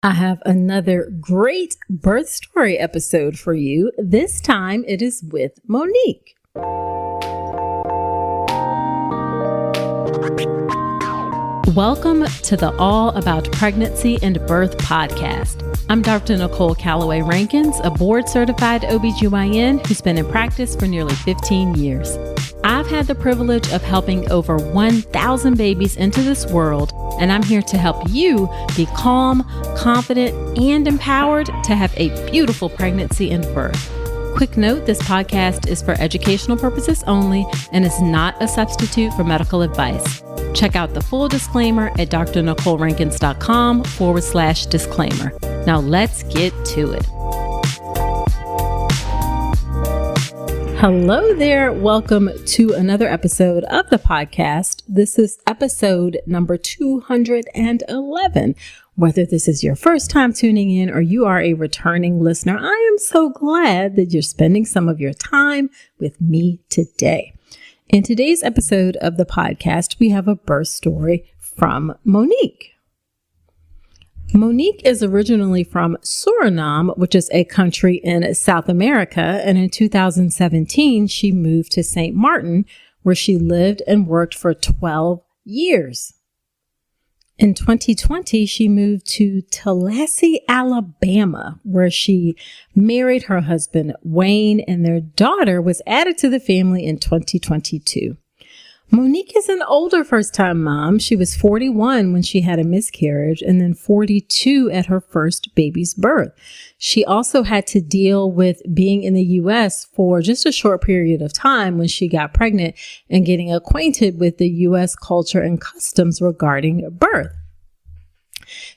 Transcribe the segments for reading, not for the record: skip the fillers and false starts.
I have another great birth story episode for you. This time it is with Monique. Welcome to the All About Pregnancy and Birth podcast. I'm Dr. Nicole Calloway Rankins, a board-certified OBGYN who's been in practice for nearly 15 years. I've had the privilege of helping over 1,000 babies into this world, and I'm here to help you be calm, confident, and empowered to have a beautiful pregnancy and birth. Quick note, this podcast is for educational purposes only and is not a substitute for medical advice. Check out the full disclaimer at drnicolerankins.com/disclaimer. Now let's get to it. Hello there. Welcome to another episode of the podcast. This is episode number 211. Whether this is your first time tuning in or you are a returning listener, I am so glad that you're spending some of your time with me today. In today's episode of the podcast, we have a birth story from Monique. Monique is originally from Suriname, which is a country in South America, and in 2017, she moved to St. Martin, where she lived and worked for 12 years. In 2020, she moved to Tallahassee, Alabama, where she married her husband, Wayne, and their daughter was added to the family in 2022. Monique is an older first-time mom. She was 41 when she had a miscarriage and then 42 at her first baby's birth. She also had to deal with being in the U.S. for just a short period of time when she got pregnant and getting acquainted with the U.S. culture and customs regarding birth.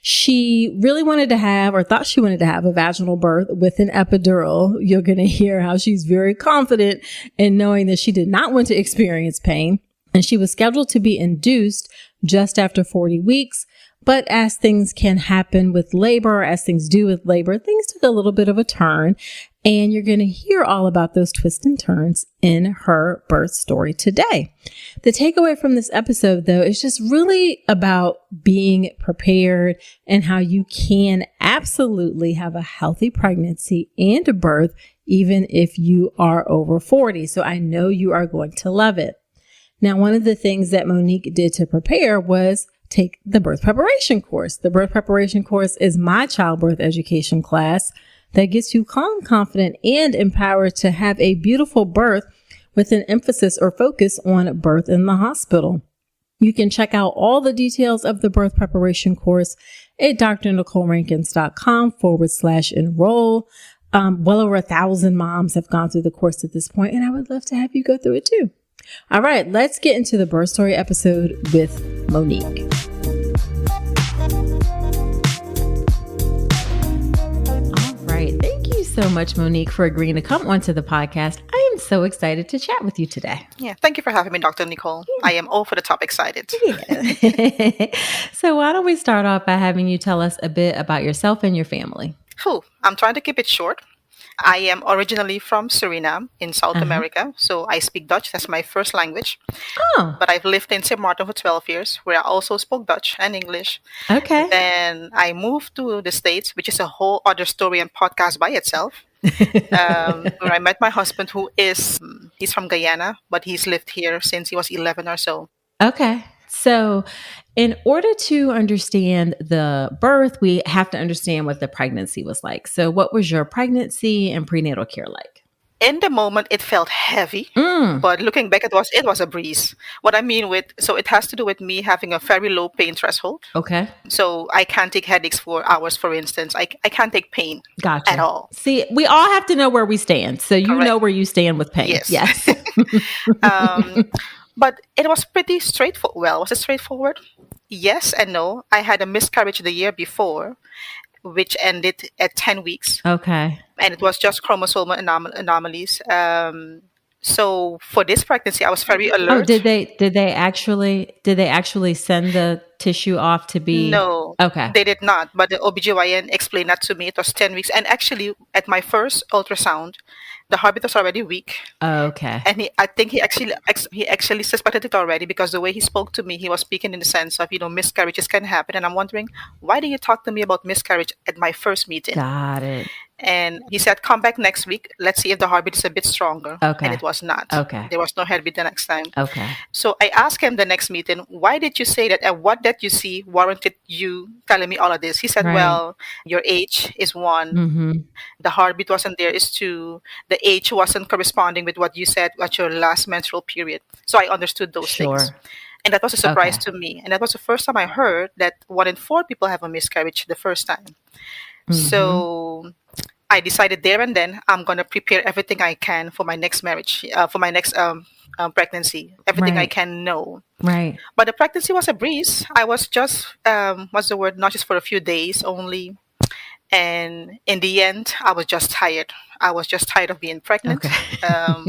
She really wanted to have, or thought she wanted to have, a vaginal birth with an epidural. You're going to hear how she's very confident in knowing that she did not want to experience pain. And she was scheduled to be induced just after 40 weeks. But as things can happen with labor, as things do with labor, things took a little bit of a turn. And you're going to hear all about those twists and turns in her birth story today. The takeaway from this episode, though, is just really about being prepared and how you can absolutely have a healthy pregnancy and a birth, even if you are over 40. So I know you are going to love it. Now, one of the things that Monique did to prepare was take the birth preparation course. The birth preparation course is my childbirth education class that gets you calm, confident, and empowered to have a beautiful birth with an emphasis or focus on birth in the hospital. You can check out all the details of the birth preparation course at drnicolerankins.com/enroll. Well over 1,000 moms have gone through the course at this point, and I would love to have you go through it too. All right, let's get into the birth story episode with Monique. All right, thank you so much, Monique, for agreeing to come onto the podcast. I am so excited to chat with you today. Yeah, thank you for having me, Dr. Nicole. Yeah. I am all for the top excited. Yeah. So why don't we start off by having you tell us a bit about yourself and your family? I'm trying to keep it short. I am originally from Suriname in South America, so I speak Dutch. That's my first language. Oh. But I've lived in St. Martin for 12 years, where I also spoke Dutch and English. Okay. Then I moved to the States, which is a whole other story and podcast by itself, where I met my husband, he's from Guyana, but he's lived here since he was 11 or so. Okay. So in order to understand the birth, we have to understand what the pregnancy was like. So what was your pregnancy and prenatal care like? In the moment, it felt heavy, but looking back, it was a breeze. What I mean so it has to do with me having a very low pain threshold. Okay. So I can't take headaches for hours, for instance. I can't take pain Gotcha. at all. See, we all have to know where we stand. So you Correct. know where you stand with pain. Yes. But it was pretty straightforward. Well, was it straightforward? Yes and no. I had a miscarriage the year before, which ended at 10 weeks. Okay. And it was just chromosomal anomalies. So for this pregnancy, I was very alert. Oh, did they actually send the tissue off to be? No, Okay. they did not. But the OBGYN explained that to me. It was 10 weeks. And actually, at my first ultrasound, the heartbeat was already weak. Okay. And I think he actually suspected it already because the way he spoke to me, he was speaking in the sense of, miscarriages can happen. And I'm wondering, why do you talk to me about miscarriage at my first meeting? Got it. And he said, come back next week. Let's see if the heartbeat is a bit stronger. Okay. And it was not. Okay. There was no heartbeat the next time. Okay. So I asked him the next meeting, why did you say that? And what did you see warranted you telling me all of this? He said, Right. well, your age is one. Mm-hmm. The heartbeat wasn't there is two. The age wasn't corresponding with what you said at your last menstrual period. So I understood those things. And that was a surprise to me. And that was the first time I heard that 1 in 4 people have a miscarriage the first time. Mm-hmm. So I decided there and then I'm going to prepare everything I can for my next marriage, for my next pregnancy, everything I Right. can know. Right. But the pregnancy was a breeze. I was just, what's the word, not just for a few days only. And in the end, I was just tired. I was just tired of being pregnant. Okay.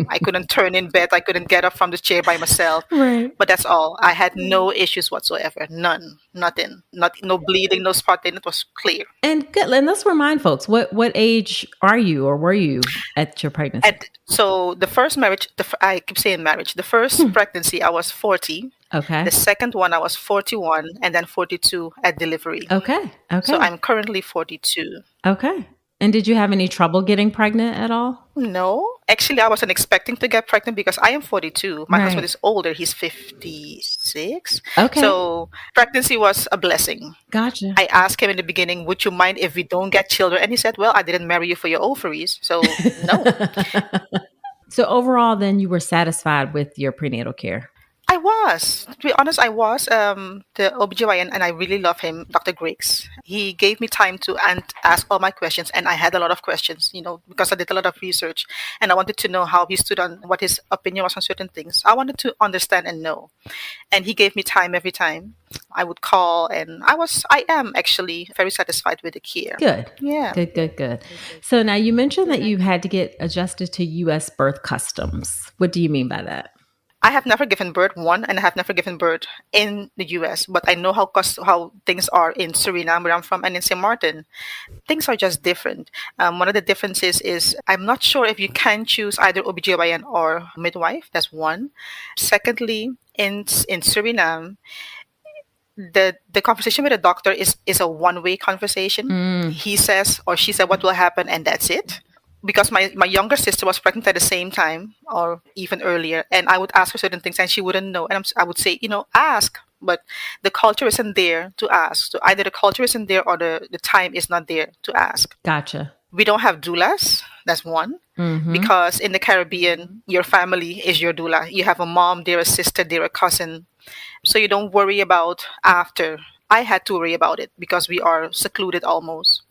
I couldn't turn in bed. I couldn't get up from the chair by myself. Right. But that's all. I had no issues whatsoever. None. Nothing. No bleeding, no spotting. It was clear. And good. And let's remind folks, what age are you or were you at your pregnancy? So the first marriage, I keep saying marriage. The first pregnancy, I was 40. Okay. The second one, I was 41, and then 42 at delivery. Okay. Okay. So I'm currently 42. Okay. And did you have any trouble getting pregnant at all? No, actually, I wasn't expecting to get pregnant because I am 42. My husband Right. is older. He's 56. Okay. So pregnancy was a blessing. Gotcha. I asked him in the beginning, would you mind if we don't get children? And he said, well, I didn't marry you for your ovaries. So no. So overall, then you were satisfied with your prenatal care? I was. To be honest, I was. The OBGYN, and I really love him, Dr. Griggs. He gave me time to ask all my questions, and I had a lot of questions, because I did a lot of research, and I wanted to know how he stood on what his opinion was on certain things. I wanted to understand and know. And he gave me time every time. I would call, and I am actually very satisfied with the care. Good. Yeah. Good. So now you mentioned that you had to get adjusted to U.S. birth customs. What do you mean by that? I have never given birth, and I have never given birth in the U.S., but I know how things are in Suriname, where I'm from, and in St. Martin. Things are just different. One of the differences is I'm not sure if you can choose either OBGYN or midwife. That's one. Secondly, in Suriname, the conversation with the doctor is a one-way conversation. He says or she said what will happen, and that's it. Because my younger sister was pregnant at the same time or even earlier, and I would ask her certain things and she wouldn't know. And I would say, ask, but the culture isn't there to ask. So either the culture isn't there or the time is not there to ask. Gotcha. We don't have doulas. That's one. Mm-hmm. Because in the Caribbean, your family is your doula. You have a mom, they're a sister, they're a cousin. So you don't worry about after. I had to worry about it because we are secluded almost.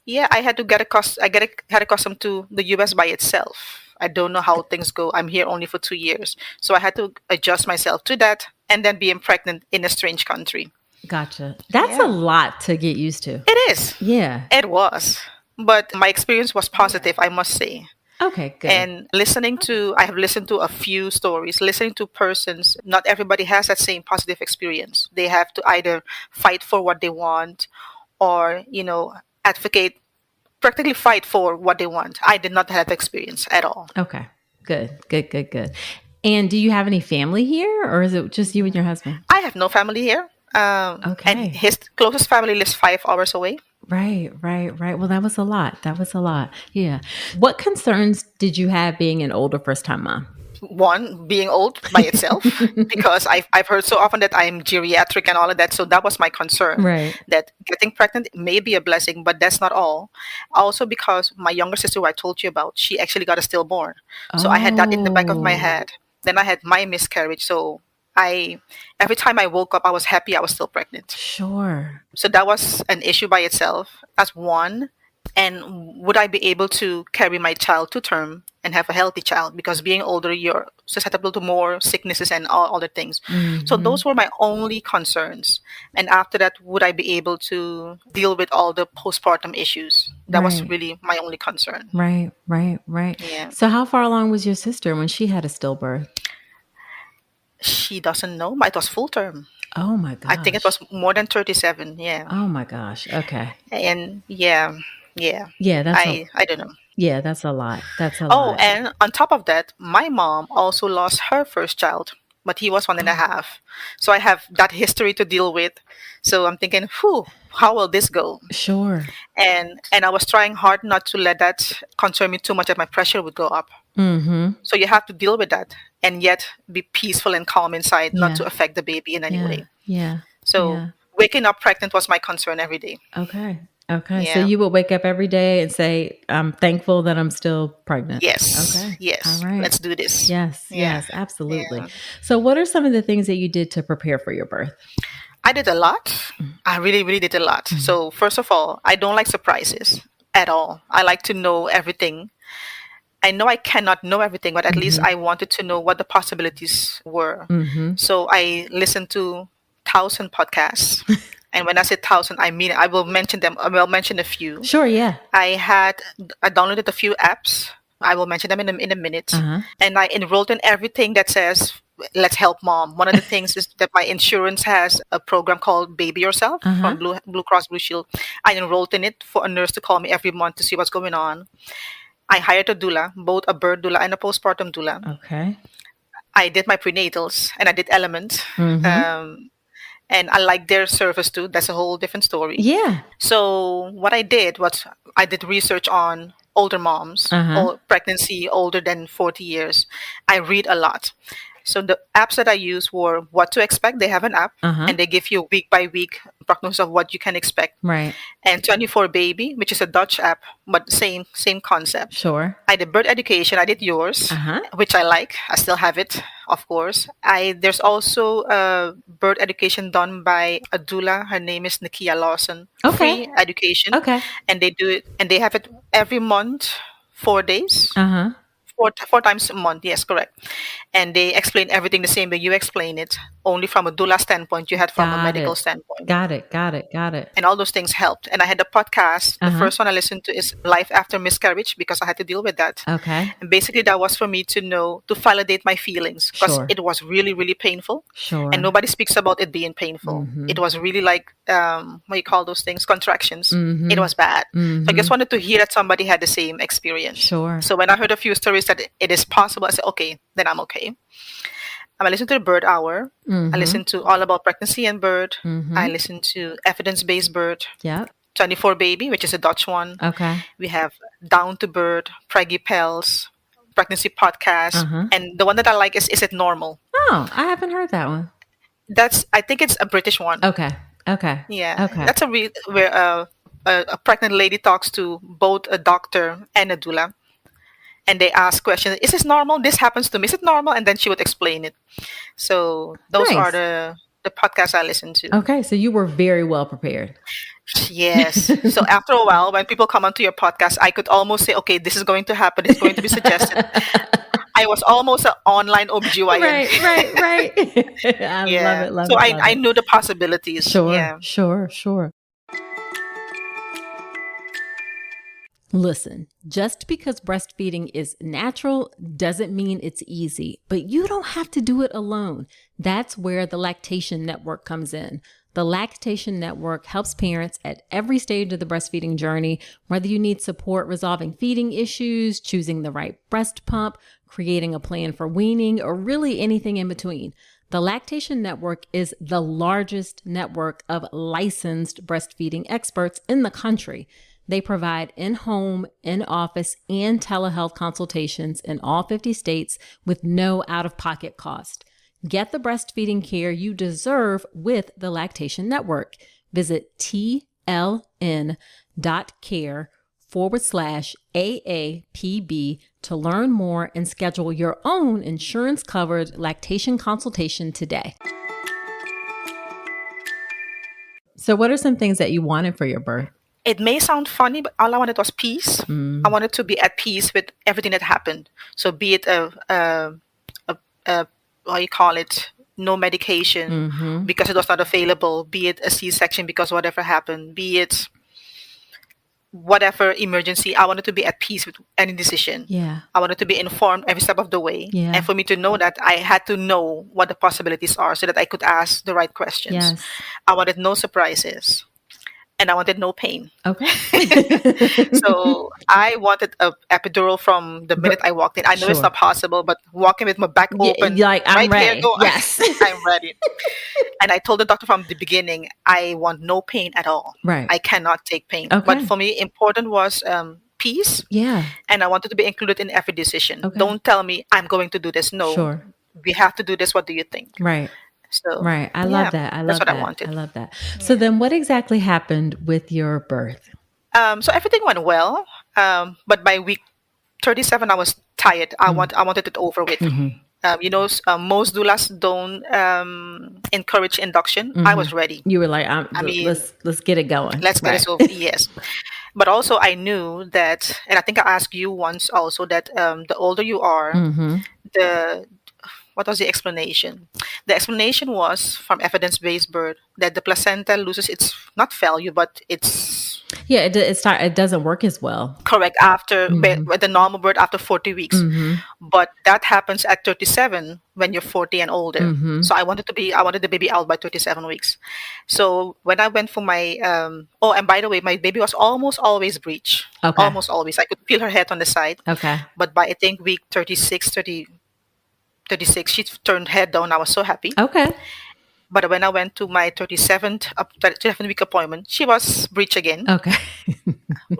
Yeah, I had to get accustomed to the US by itself. I don't know how things go. I'm here only for 2 years. So I had to adjust myself to that and then being pregnant in a strange country. Gotcha. That's a lot to get used to. It is. Yeah. It was. But my experience was positive, I must say. Okay, good. And I have listened to a few stories, listening to persons, not everybody has that same positive experience. They have to either fight for what they want or, advocate, practically fight for what they want. I did not have experience at all. Okay, good. And do you have any family here, or is it just you and your husband? I have no family here. Okay. And his closest family lives 5 hours away. Right. Well, that was a lot. Yeah. What concerns did you have being an older first-time mom? One, being old by itself, because I've heard so often that I'm geriatric and all of that. So that was my concern. Right. That getting pregnant may be a blessing, but that's not all. Also because my younger sister, who I told you about, she actually got a stillborn. So I had that in the back of my head. Then I had my miscarriage. So every time I woke up, I was happy I was still pregnant. Sure. So that was an issue by itself. That's one. And would I be able to carry my child to term and have a healthy child? Because being older, you're susceptible to more sicknesses and all other things. Mm-hmm. So those were my only concerns. And after that, would I be able to deal with all the postpartum issues? That was really my only concern. Right. Yeah. So how far along was your sister when she had a stillbirth? She doesn't know. It was full term. Oh my I think it was gosh. more than 37. Yeah. Oh my gosh. Okay. And yeah, yeah. Yeah, I don't know. that's a lot. That's a Oh, lot. and on top of that, my mom also lost her first child, but he was one and a Oh, half. So I have that history to deal with. So I'm thinking, whew, how will this go? sure. And I was trying hard not to let that concern me too much that my pressure would go up. Mm-hmm. So you have to deal with that and yet be peaceful and calm inside, not Yeah. to affect the baby in any Yeah. way. Yeah. So Yeah. waking up pregnant was my concern every day. Okay. Okay. So Yeah. you would wake up every day and say, I'm thankful that I'm still pregnant. Yes. Okay. All Yes. right. Let's do this. Yes. Yeah. Yes. Absolutely. Yeah. So, what are some of the things that you did to prepare for your birth? I did a lot. I really, really did a lot. Mm-hmm. So, first of all, I don't like surprises at all. I like to know everything. I know I cannot know everything, but at least Mm-hmm. I wanted to know what the possibilities were. Mm-hmm. So, I listened to 1,000 podcasts. And when I say 1,000, I mean I will mention them. I will mention a few. Sure. Yeah. I downloaded a few apps. I will mention them in a minute. Uh-huh. And I enrolled in everything that says, let's help mom. One of the things is that my insurance has a program called Baby Yourself Uh-huh. from Blue Cross Blue Shield. I enrolled in it for a nurse to call me every month to see what's going on. I hired a doula, both a birth doula and a postpartum doula. Okay. I did my prenatals and I did Element. Mm-hmm. And I like their service too. That's a whole different story. Yeah. So what I did was I did research on older moms, Uh-huh. or pregnancy older than 40 years. I read a lot. So the apps that I use were What to Expect. They have an app, Uh-huh. and they give you week by week prognosis of what you can expect. Right. And 24 Baby, which is a Dutch app, but same concept. Sure. I did birth education. I did yours, Uh-huh. which I like. I still have it, of course. There's also birth education done by a doula. Her name is Nakia Lawson. Okay. Free education, Okay. and they do it, and they have it every month, 4 days. Uh-huh. Four times a month, yes, correct. And they explain everything the same way you explain it, only from a doula standpoint. You had from a Got medical it. standpoint. Got it. Got it. Got it. And all those things helped. And I had a podcast. The Uh-huh. first one I listened to is Life After Miscarriage because I had to deal with that. Okay. And basically, that was for me to know, to validate my feelings because Sure. it was really, really painful. Sure. And nobody speaks about it being painful. Mhm. It was really like, what you call those things? Contractions. Mhm. It was bad. So I Mhm. just wanted to hear that somebody had the same experience. Sure. So when I heard a few stories that it is possible, I said, okay, then I'm okay. I listened to the Bird Hour. Mhm. I listened to All About Pregnancy and Birth. Mhm. I listened to Evidence-Based Birth. Yep. 24 Baby, which is a Dutch one. Okay. We have Down to Birth, Preggy Pels, Pregnancy Podcast. Uh-huh. And the one that I like is It Normal? Oh, I haven't heard that one. I think it's a British one. Okay. Okay. Yeah. Okay. That's where a pregnant lady talks to both a doctor and a doula. And they ask questions. Is this normal? This happens to me. Is it normal? And then she would explain it. So those are Nice. the podcasts I listen to. Okay, so you were very well prepared. Yes. So after a while, when people come onto your podcast, I could almost say, okay, this is going to happen. It's going to be suggested. I was almost an online OBGYN. Right. I Yeah. love So it, I, love I it. knew the possibilities. Sure, Yeah. sure. Listen, just because breastfeeding is natural doesn't mean it's easy, but you don't have to do it alone. That's where the Lactation Network comes in. The Lactation Network helps parents at every stage of the breastfeeding journey, whether you need support resolving feeding issues, choosing the right breast pump, creating a plan for weaning, or really anything in between. The Lactation Network is the largest network of licensed breastfeeding experts in the country. They provide in-home, in-office, and telehealth consultations in all 50 states with no out-of-pocket cost. Get the breastfeeding care you deserve with the Lactation Network. Visit tln.care/AAPB to learn more and schedule your own insurance-covered lactation consultation today. So what are some things that you wanted for your birth? It may sound funny, but all I wanted was peace. I wanted to be at peace with everything that happened. So be it a what you call it, no medication because it was not available. Be it a C-section because whatever happened. Be it whatever emergency, I wanted to be at peace with any decision. Yeah. I wanted to be informed every step of the way. Yeah. And for me to know that, I had to know what the possibilities are so that I could ask the right questions. Yes. I wanted no surprises. And I wanted no pain. Okay. So I wanted a epidural from the minute I walked in. I know it's Sure. not possible, but walking with my back open, like, I'm right here, ready. go. Yes. I'm ready. And I told the doctor from the beginning, I want no pain at all. Right. I cannot take pain. Okay. But for me, important was peace. Yeah. And I wanted to be included in every decision. Okay. Don't tell me I'm going to do this. No. Sure. We have to do this. What do you think? Right. So Right. I love that. I love that's what that. I wanted. I love that. So then what exactly happened with your birth? So everything went well. But by week 37, I was tired. I wanted it over with. Most doulas don't encourage induction. I was ready. You were like, mean, let's get it going. Let's get Right. it over. Yes. But also I knew that, and I think I asked you once also, that the older you are, what was the explanation? The explanation was from evidence-based birth that the placenta loses its, not value, but its Yeah, it doesn't work as well. correct after with the normal birth after 40 weeks. But that happens at 37 when you're 40 and older. So I wanted the baby out by 37 weeks. So when I went for my and by the way, my baby was almost always breech. Okay. Almost always. I could feel her head on the side. Okay. But by I think week 36, she turned head down. I was so happy. Okay. But when I went to my 37th week appointment, she was breech again. Okay.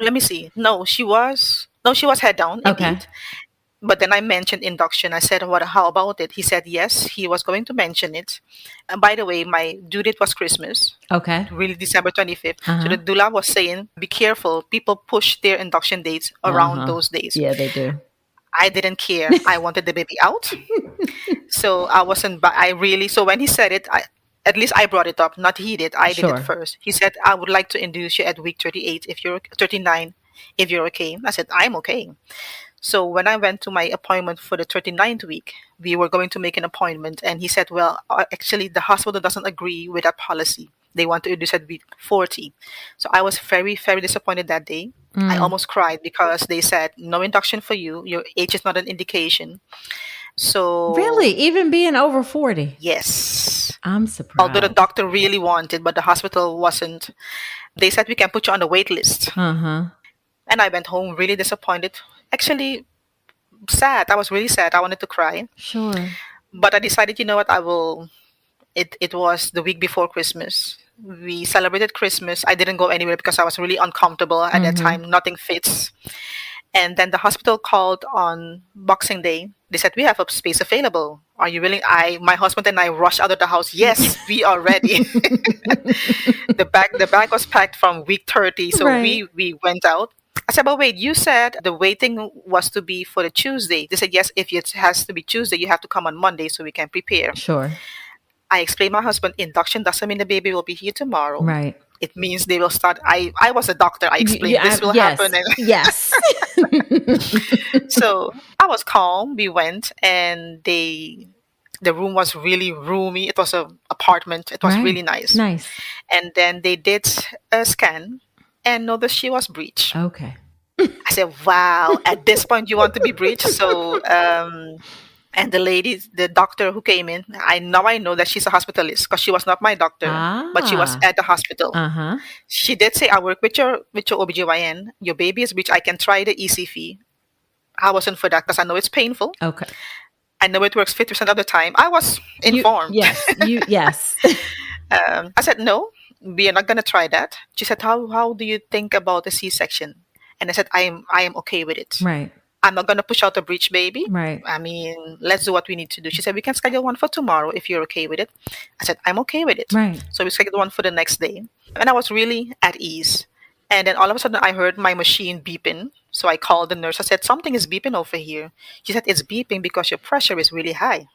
Let me see. No, she was head down. Okay. Indeed. But then I mentioned induction. I said, how about it? He said, yes, he was going to mention it. And by the way, my due date was Christmas, Okay. really December 25th. So the doula was saying, be careful. People push their induction dates around those days. Yeah, they do. I didn't care. I wanted the baby out. So I wasn't, so when he said it, at least I brought it up, not he did. I did Sure. it first. He said, I would like to induce you at week 38 if you're 39, if you're okay. I said, I'm okay. So when I went to my appointment for the 39th week, we were going to make an appointment. And he said, well, actually, the hospital doesn't agree with that policy. They want to induce at week 40. So I was very, very disappointed that day. I almost cried because they said, no induction for you. Your age is not an indication. So Really? Even being over 40? yes. I'm surprised. Although the doctor really wanted, but the hospital wasn't. They said, we can put you on the wait list. And I went home really disappointed. Actually, sad. I was really sad. I wanted to cry. Sure. But I decided, you know what, it was the week before Christmas. We celebrated Christmas. I didn't go anywhere because I was really uncomfortable at that time. Nothing fits. And then the hospital called on Boxing Day. They said, we have a space available. Are you willing? My husband and I rushed out of the house. Yes, we are ready. The bag was packed from week 30. So Right. we went out. I said, but wait, you said the waiting was to be for the Tuesday. They said, yes, if it has to be Tuesday, you have to come on Monday so we can prepare. Sure. I explained to my husband, induction doesn't mean the baby will be here tomorrow. Right. It means they will start. I was a doctor. I explained this will yes. happen. And Yes. so I was calm. We went and the room was really roomy. It was an apartment. It was Right. really nice. Nice. And then they did a scan and noticed she was breech. Okay. I said, wow, at this point you want to be breech? So, and the doctor who came in, I know that she's a hospitalist because she was not my doctor, but she was at the hospital. She did say, I work with your OBGYN. Your baby is breech. I can try the ECV. I wasn't for that because I know it's painful. Okay. I know it works 50% of the time. I was informed. Yes. Yes. I said, no, we are not going to try that. She said, how do you think about the C-section? And I said, I am okay with it. Right. I'm not going to push out the breech baby. Right. I mean, let's do what we need to do. She said, we can schedule one for tomorrow if you're okay with it. I said, I'm okay with it. Right. So we scheduled one for the next day. And I was really at ease. And then all of a sudden, I heard my machine beeping. So I called the nurse. I said, something is beeping over here. She said, it's beeping because your pressure is really high.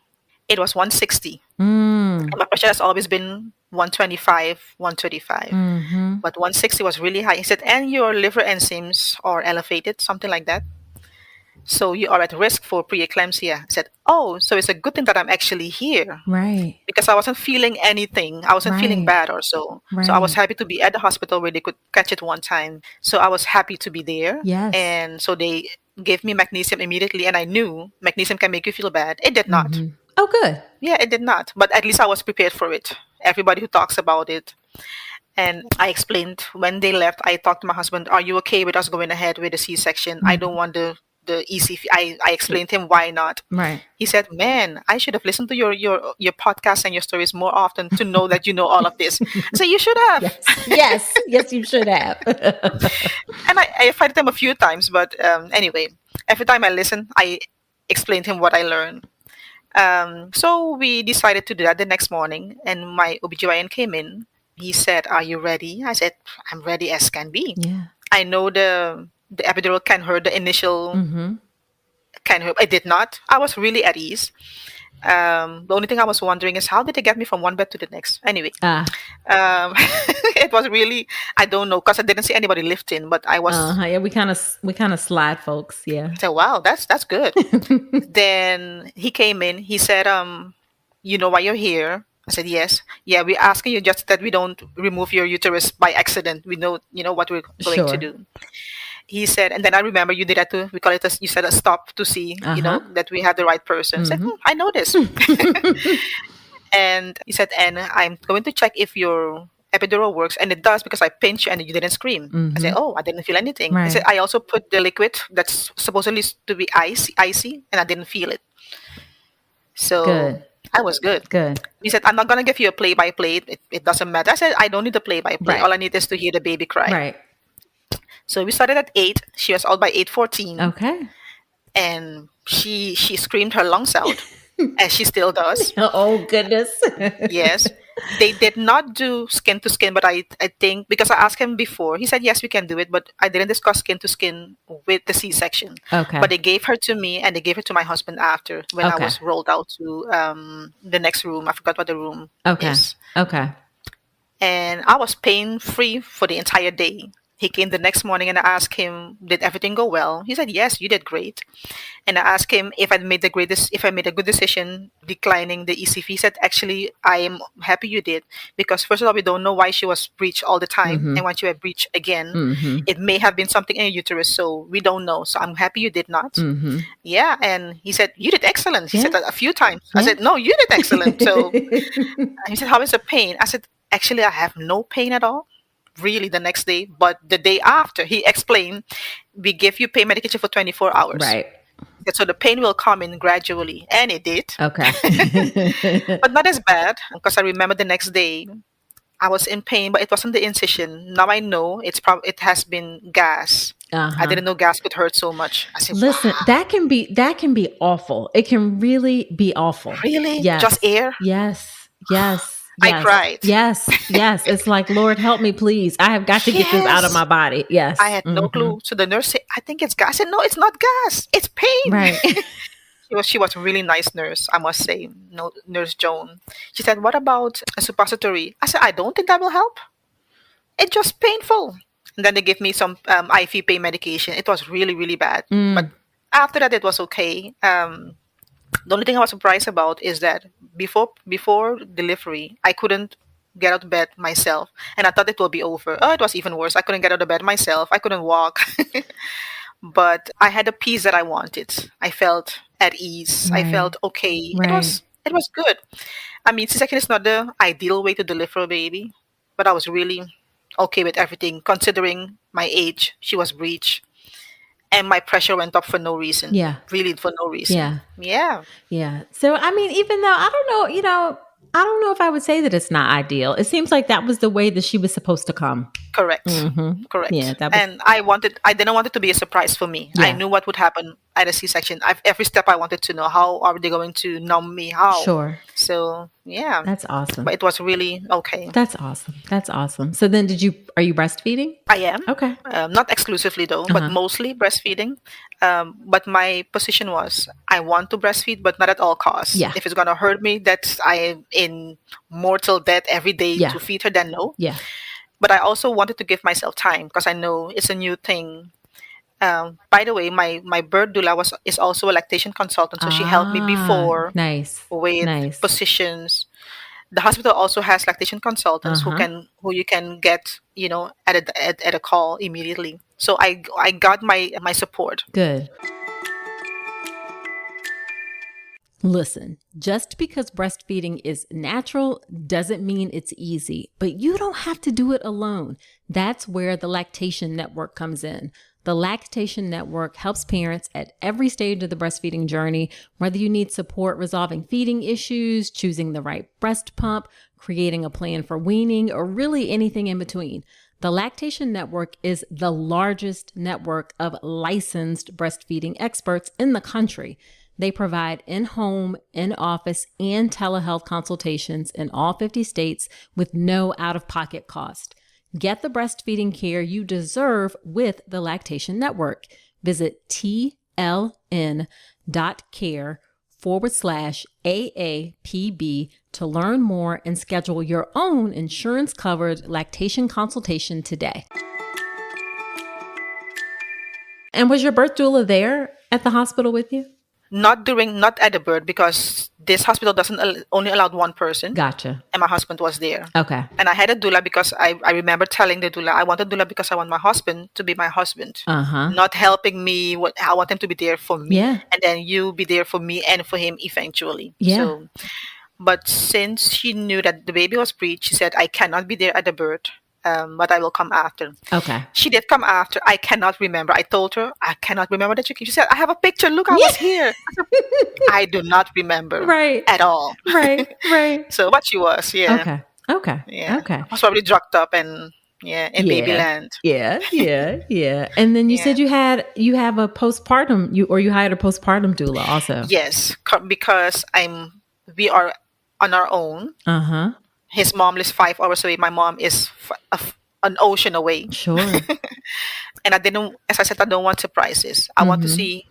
It was 160. And my pressure has always been 125, 135. But 160 was really high. He said, and your liver enzymes are elevated, something like that. So you are at risk for preeclampsia. I said, oh, so it's a good thing that I'm actually here Right. because I wasn't feeling anything. I wasn't feeling Right. bad or so. So I was Right. happy to be at the hospital where they could catch it one time. So I was happy to be there. Yes. And so they gave me magnesium immediately. And I knew magnesium can make you feel bad. It did not. Mm-hmm. Oh, good. Yeah, it did not. But at least I was prepared for it. Everybody who talks about it. And I explained when they left, I talked to my husband, are you okay with us going ahead with the C-section? I don't want the easy. I explained to him why not. Right. He said, man, I should have listened to your podcast and your stories more often to know that you know all of this. I said, you should have. Yes. Yes. Yes, you should have. And I fighted him a few times. But anyway, every time I listened, I explained to him what I learned. So we decided to do that the next morning. And my OBGYN came in. He said, are you ready? I said, I'm ready as can be. Yeah. I know the epidural can hurt, the initial Mm-hmm. can hurt. It did not. I was really at ease. The only thing I was wondering is how did they get me from one bed to the next? Anyway, it was really, I don't know, because I didn't see anybody lifting, but I was. Yeah, we kind of slide, folks. Yeah. I said, wow, that's good. Then he came in. He said, you know why you're here? I said, yes. Yeah, we're asking you just that we don't remove your uterus by accident. We know, what we're going to Sure. do. He said, and then I remember you did that too. We call it, you said a stop to see, that we have the right person. I said, I know this. And he said, and I'm going to check if your epidural works. And it does because I pinched you and you didn't scream. I said, oh, I didn't feel anything. He said, I also put the liquid that's supposedly to be icy, and I didn't feel it. So Good. I was good. Good. He said, I'm not going to give you a play-by-play. It doesn't matter. I said, I don't need the play-by-play. Right. All I need is to hear the baby cry. Right. So we started at 8. She was out by 8:14. Okay. And she screamed her lungs out, as she still does. Oh, goodness. Yes. They did not do skin to skin, but I think because I asked him before, he said, yes, we can do it, but I didn't discuss skin to skin with the C-section. Okay. But they gave her to me and they gave her to my husband after when I Okay. was rolled out to the next room. I forgot what the room Okay. is. Okay. And I was pain-free for the entire day. He came the next morning and I asked him, did everything go well? He said, yes, you did great. And I asked him if I made a good decision declining the ECV. He said, actually, I am happy you did. Because first of all, we don't know why she was breached all the time. And when she was breached again, it may have been something in your uterus. So we don't know. So I'm happy you did not. Yeah. And he said, you did excellent. He said that a few times. I said, no, you did excellent. So he said, how is the pain? I said, actually, I have no pain at all. Really the next day, but the day after, he explained, we give you pain medication for 24 hours. Right. So the pain will come in gradually, and it did. Okay. But not as bad, because I remember the next day, I was in pain, but it wasn't the incision. Now I know it has been gas. I didn't know gas could hurt so much. I said, listen, wow. that can be awful. It can really be awful. Really? Yes. Just air? Yes. Yes. I cried. Yes. Yes. It's like, Lord, help me, please. I have got to get this out of my body. Yes. I had no clue. So the nurse said, I think it's gas. I said, no, it's not gas. It's pain. Right. She was a really nice nurse, I must say. No, Nurse Joan. She said, what about a suppository? I said, I don't think that will help. It's just painful. And then they gave me some IV pain medication. It was really, really bad. But after that, it was okay. The only thing I was surprised about is that before delivery, I couldn't get out of bed myself. And I thought it would be over. Oh, it was even worse. I couldn't get out of bed myself. I couldn't walk. But I had the peace that I wanted. I felt at ease. Right. I felt okay. Right. It was good. I mean, C-section is not the ideal way to deliver a baby, but I was really okay with everything, considering my age. She was breech, and my pressure went up for no reason. Yeah. Really for no reason. Yeah. Yeah. Yeah. So, I mean, even though I don't know if I would say that it's not ideal. It seems like that was the way that she was supposed to come. Correct. Correct. Yeah, and I didn't want it to be a surprise for me. Yeah. I knew what would happen at a C-section. Every step I wanted to know, how are they going to numb me? How? Sure. So, yeah. That's awesome. But it was really okay. That's awesome. That's awesome. So then are you breastfeeding? I am. Okay. Not exclusively though, but mostly breastfeeding. But my position was, I want to breastfeed, but not at all costs. Yeah. If it's going to hurt me, that I am in mortal debt every day to feed her, then no. Yeah. But I also wanted to give myself time because I know it's a new thing. By the way, my birth doula is also a lactation consultant, so she helped me Ah, before nice. with Nice. positions. The hospital also has lactation consultants Uh-huh. who you can get, at a call immediately. So I got my support. Good. Listen, just because breastfeeding is natural doesn't mean it's easy, but you don't have to do it alone. That's where the Lactation Network comes in. The Lactation Network helps parents at every stage of the breastfeeding journey, whether you need support resolving feeding issues, choosing the right breast pump, creating a plan for weaning, or really anything in between. The Lactation Network is the largest network of licensed breastfeeding experts in the country. They provide in-home, in-office, and telehealth consultations in all 50 states with no out-of-pocket cost. Get the breastfeeding care you deserve with the Lactation Network. Visit tln.care/AAPB to learn more and schedule your own insurance-covered lactation consultation today. And was your birth doula there at the hospital with you? Not at the birth, because this hospital doesn't only allowed one person. Gotcha. And my husband was there. Okay. And I had a doula because I remember telling the doula I want a doula because I want my husband to be my husband. Uh-huh. Not helping me. I want him to be there for me. Yeah. And then you be there for me and for him eventually. Yeah. So, but since she knew that the baby was breech, she said, I cannot be there at the birth. But I will come after. Okay. She did come after. I cannot remember. I told her, I cannot remember that you came. She said, I have a picture. Look, I was here. I do not remember. Right. At all. Right. So, but she was, yeah. Okay. Yeah. Okay. I was probably drugged up and, in babyland. Yeah. And then you said you have a postpartum, you hired a postpartum doula also. Yes, because we are on our own. Uh-huh. His mom lives 5 hours away. My mom is an ocean away. Sure. And as I said, I don't want surprises. I want to see,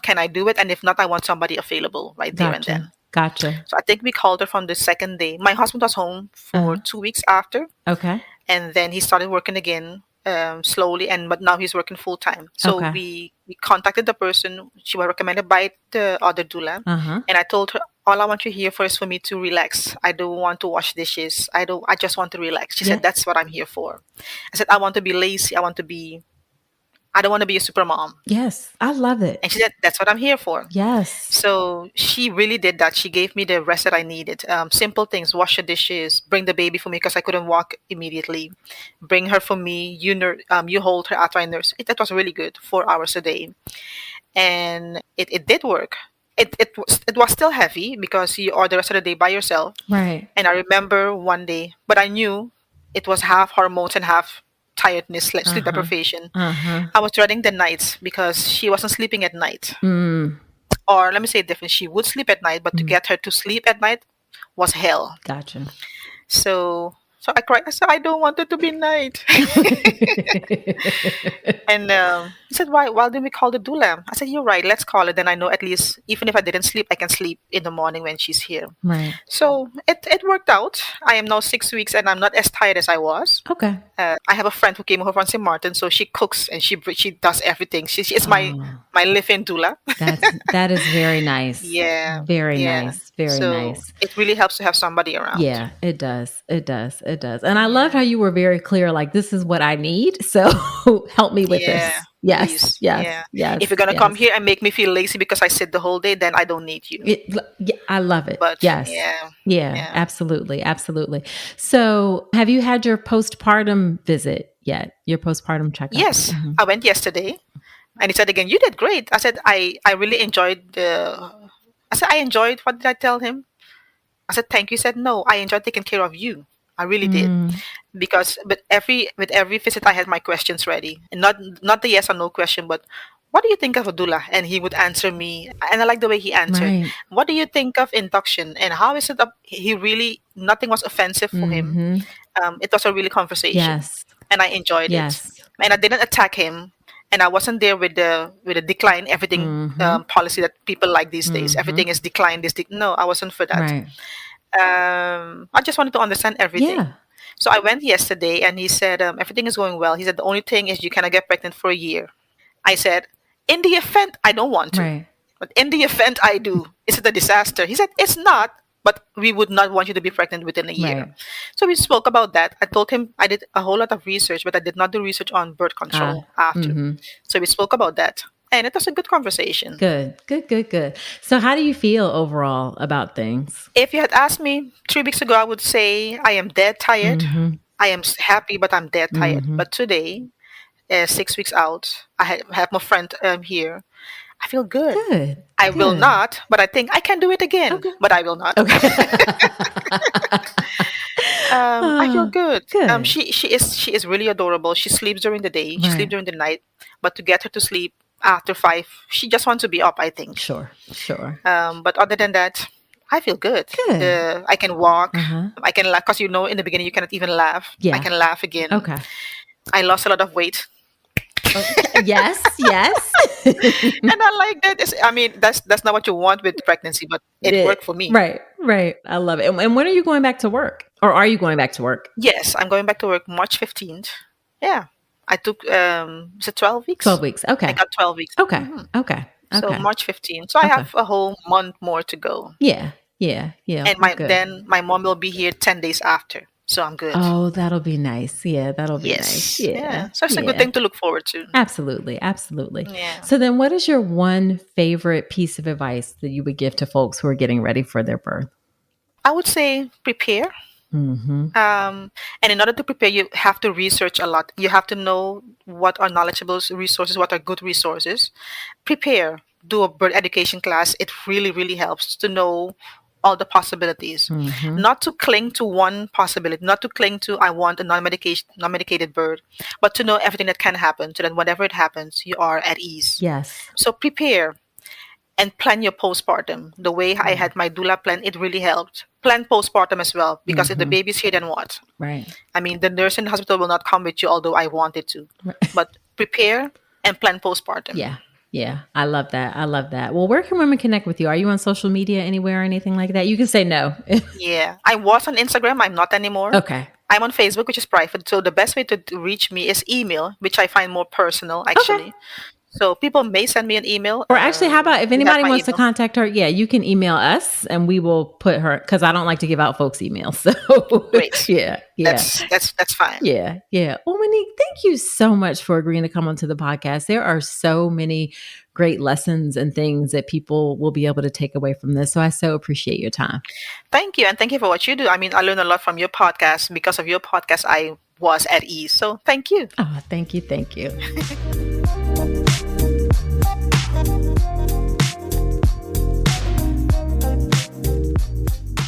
can I do it? And if not, I want somebody available right there and then. Gotcha. So I think we called her from the second day. My husband was home for 2 weeks after. Okay. And then he started working again slowly, but now he's working full time. So we contacted the person. She was recommended by the other doula. Uh-huh. And I told her, all I want you here for is for me to relax. I don't want to wash dishes. I just want to relax. She said, that's what I'm here for. I said, I want to be lazy. I don't want to be a super mom. Yes, I love it. And she said, that's what I'm here for. Yes. So she really did that. She gave me the rest that I needed. Simple things, wash the dishes, bring the baby for me because I couldn't walk immediately. Bring her for me. You hold her after I nurse. That was really good, 4 hours a day. And it did work. It was still heavy because you are the rest of the day by yourself. Right. And I remember one day, but I knew it was half hormones and half tiredness, sleep deprivation. I was dreading the nights because she wasn't sleeping at night. Or let me say it differently. She would sleep at night, but to get her to sleep at night was hell. Gotcha. So I cried. I said, I don't want it to be night. And he said, why didn't we call the doula? I said, you're right. Let's call it. Then I know at least, even if I didn't sleep, I can sleep in the morning when she's here. Right. So it worked out. I am now 6 weeks and I'm not as tired as I was. Okay. I have a friend who came over from St. Martin, so she cooks and she does everything. She is my live-in doula. That is very nice. Yeah. Very nice. Very nice. It really helps to have somebody around. Yeah, it does. And I love how you were very clear, like, this is what I need. So help me with this. Yes. Yes. If you're going to come here and make me feel lazy because I sit the whole day, then I don't need you. I love it. But yes. Yeah. Absolutely. So have you had your postpartum visit yet? Your postpartum checkup? Yes. I went yesterday and he said again, you did great. I said, I really enjoyed I enjoyed, what did I tell him? I said, thank you. He said, no, I enjoyed taking care of you. I really did. Because with every visit, I had my questions ready. And not the yes or no question, but what do you think of a doula? And he would answer me. And I like the way he answered. Right. What do you think of induction? And how is it up? He really, nothing was offensive for him. It was a really conversation. Yes. And I enjoyed it. And I didn't attack him. And I wasn't there with the decline everything policy that people like these days. Everything is declined. No, I wasn't for that. Right. I just wanted to understand everything. Yeah. So I went yesterday and he said, everything is going well. He said, the only thing is you cannot get pregnant for a year. I said, in the event I don't want to, Right. but in the event I do, is it a disaster? He said, it's not, but we would not want you to be pregnant within a year. Right. So we spoke about that. I told him I did a whole lot of research, but I did not do research on birth control after. So we spoke about that. And it was a good conversation. Good. So how do you feel overall about things? If you had asked me 3 weeks ago, I would say I am dead tired. I am happy, but I'm dead tired. But today, 6 weeks out, I have my friend here. I feel good. I will not, but I think I can do it again. But I will not. I feel good. She is really adorable. She sleeps during the day. She sleeps during the night. But to get her to sleep after 5, she just wants to be up, I think. Sure. But other than that, I feel good. I can walk. I can laugh because in the beginning you cannot even laugh. Yeah. I can laugh again. Okay. I lost a lot of weight. Okay. Yes. And I like that. I mean, that's not what you want with pregnancy, but it worked for me. Right. I love it. And when are you going back to work? Or are you going back to work? Yes, I'm going back to work March 15th. Yeah. I took, is it 12 weeks? 12 weeks. Okay. I got 12 weeks. Okay. So March 15th. So I have a whole month more to go. Yeah. And my mom will be here 10 days after. So I'm good. Oh, that'll be nice. Yeah, that'll be nice. Yeah. So it's a good thing to look forward to. Absolutely. Yeah. So then what is your one favorite piece of advice that you would give to folks who are getting ready for their birth? I would say prepare. And in order to prepare, you have to research a lot. You have to know what are knowledgeable resources, what are good resources. Prepare. Do a birth education class. It really, really helps to know all the possibilities. Not to cling to one possibility, not to cling to I want a non-medicated birth, but to know everything that can happen so that whenever it happens, you are at ease. Yes. So prepare and plan your postpartum. The way I had my doula plan, it really helped. Plan postpartum as well, because if the baby's here, then what? Right. I mean, the nurse in the hospital will not come with you, although I wanted to. Right. But prepare and plan postpartum. Yeah. I love that. Well, where can women connect with you? Are you on social media anywhere or anything like that? You can say no. Yeah. I was on Instagram. I'm not anymore. Okay. I'm on Facebook, which is private. So the best way to reach me is email, which I find more personal, actually. Okay. So people may send me an email. Or actually, how about if anybody wants to contact her, you can email us and we will put her, because I don't like to give out folks' emails. So great. Yeah. That's fine. Yeah. Well, Monique, thank you so much for agreeing to come onto the podcast. There are so many great lessons and things that people will be able to take away from this. So I so appreciate your time. Thank you. And thank you for what you do. I mean, I learned a lot from your podcast. Because of your podcast, I was at ease. So thank you. Oh, thank you.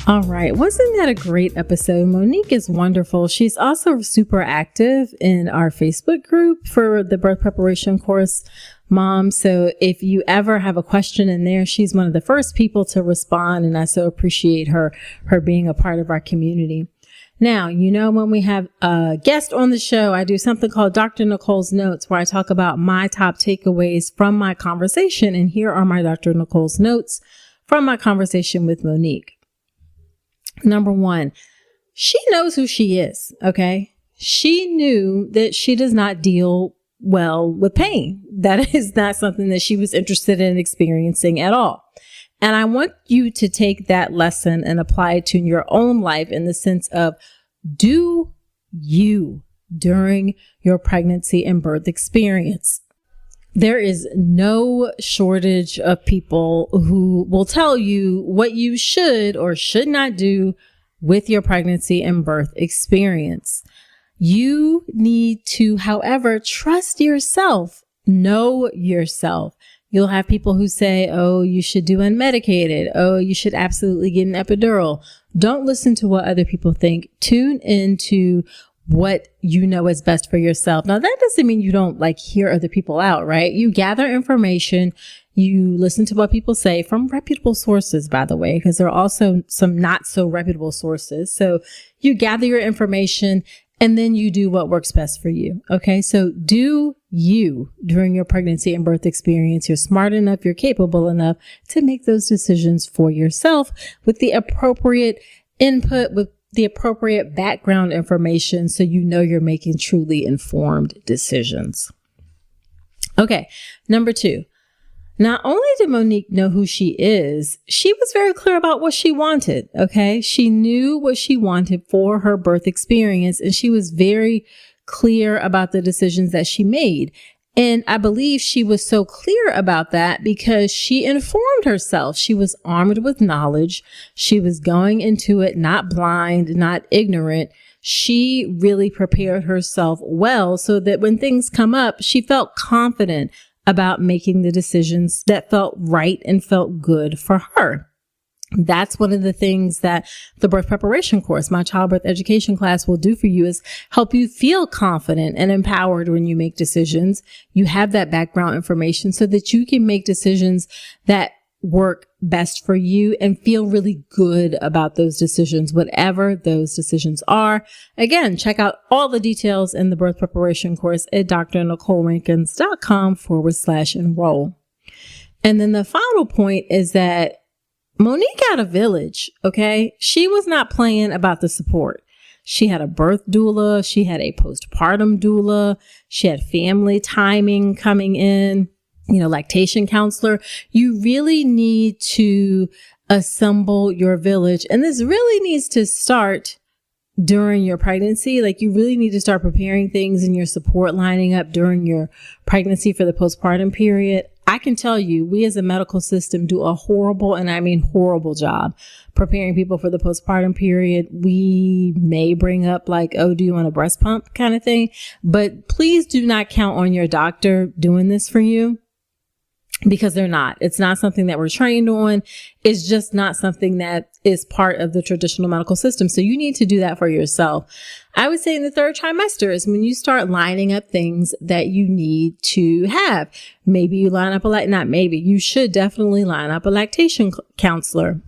All right. Wasn't that a great episode? Monique is wonderful. She's also super active in our Facebook group for the birth preparation course Mom. So if you ever have a question in there, she's one of the first people to respond. And I so appreciate her being a part of our community. Now, when we have a guest on the show, I do something called Dr. Nicole's Notes, where I talk about my top takeaways from my conversation. And here are my Dr. Nicole's Notes from my conversation with Monique. Number 1, she knows who she is. Okay. She knew that she does not deal well with pain. That is not something that she was interested in experiencing at all. And I want you to take that lesson and apply it to your own life in the sense of do you during your pregnancy and birth experience. There is no shortage of people who will tell you what you should or should not do with your pregnancy and birth experience. You need to, however, trust yourself, know yourself. You'll have people who say, oh, you should do unmedicated. Oh, you should absolutely get an epidural. Don't listen to what other people think. Tune into what you know is best for yourself. Now, that doesn't mean you don't hear other people out, right? You gather information. You listen to what people say from reputable sources, by the way, because there are also some not so reputable sources. So you gather your information and then you do what works best for you. Okay. So do you during your pregnancy and birth experience. You're smart enough. You're capable enough to make those decisions for yourself with the appropriate input, with the appropriate background information, so you're making truly informed decisions. Okay. Number 2. Not only did Monique know who she is, she was very clear about what she wanted. Okay. She knew what she wanted for her birth experience, and she was very clear about the decisions that she made. And I believe she was so clear about that because she informed herself. She was armed with knowledge. She was going into it not blind, not ignorant. She really prepared herself well so that when things come up, she felt confident about making the decisions that felt right and felt good for her. That's one of the things that the birth preparation course, my childbirth education class, will do for you, is help you feel confident and empowered when you make decisions. You have that background information so that you can make decisions that work best for you and feel really good about those decisions, whatever those decisions are. Again, check out all the details in the birth preparation course at drnicolerankins.com/enroll. And then the final point is that Monique had a village, okay? She was not playing about the support. She had a birth doula. She had a postpartum doula. She had family timing coming in, lactation counselor. You really need to assemble your village. And this really needs to start during your pregnancy. Like, you really need to start preparing things and your support lining up during your pregnancy for the postpartum period. I can tell you, we as a medical system do a horrible, and I mean horrible job preparing people for the postpartum period. We may bring up like, oh, do you want a breast pump kind of thing? But please do not count on your doctor doing this for you, because they're not. It's not something that we're trained on. It's just not something that is part of the traditional medical system. So you need to do that for yourself. I would say in the 3rd trimester is when you start lining up things that you need to have. Maybe you line up you should definitely line up a lactation counselor.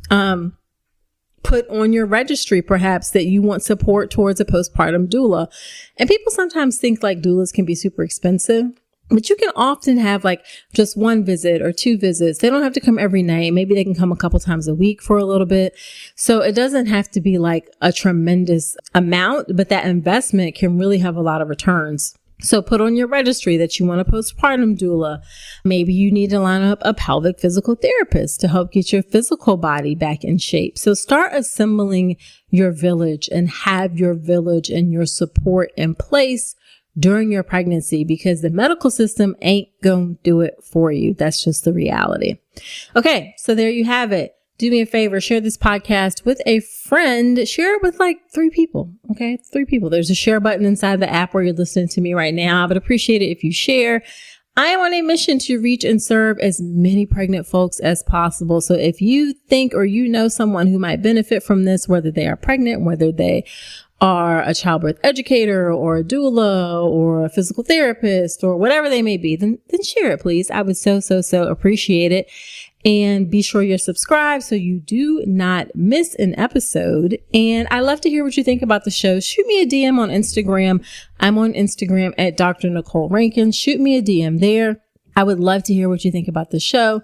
Put on your registry, perhaps, that you want support towards a postpartum doula. And people sometimes think like doulas can be super expensive. But you can often have like just 1 visit or 2 visits. They don't have to come every night. Maybe they can come a couple times a week for a little bit. So it doesn't have to be like a tremendous amount, but that investment can really have a lot of returns. So put on your registry that you want a postpartum doula. Maybe you need to line up a pelvic physical therapist to help get your physical body back in shape. So start assembling your village and have your village and your support in place during your pregnancy, because the medical system ain't gonna do it for you. That's just the reality. Okay, so there you have it. Do me a favor, share this podcast with a friend. Share it with like 3 people. Okay, 3 people. There's a share button inside the app where you're listening to me right now. I would appreciate it if you share. I am on a mission to reach and serve as many pregnant folks as possible. So if you think or you know someone who might benefit from this, whether they are pregnant, whether they are a childbirth educator or a doula or a physical therapist or whatever they may be, then share it, please. I would so appreciate it. And be sure you're subscribed so you do not miss an episode. And I love to hear what you think about the show. Shoot me a DM on Instagram. I'm on Instagram at Dr. Nicole Rankins. Shoot me a DM there. I would love to hear what you think about the show.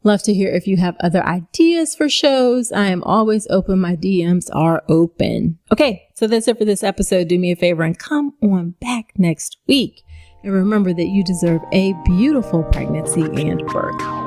Love to hear if you have other ideas for shows. I am always open. My DMs are open. Okay, so that's it for this episode. Do me a favor and come on back next week. And remember that you deserve a beautiful pregnancy and birth.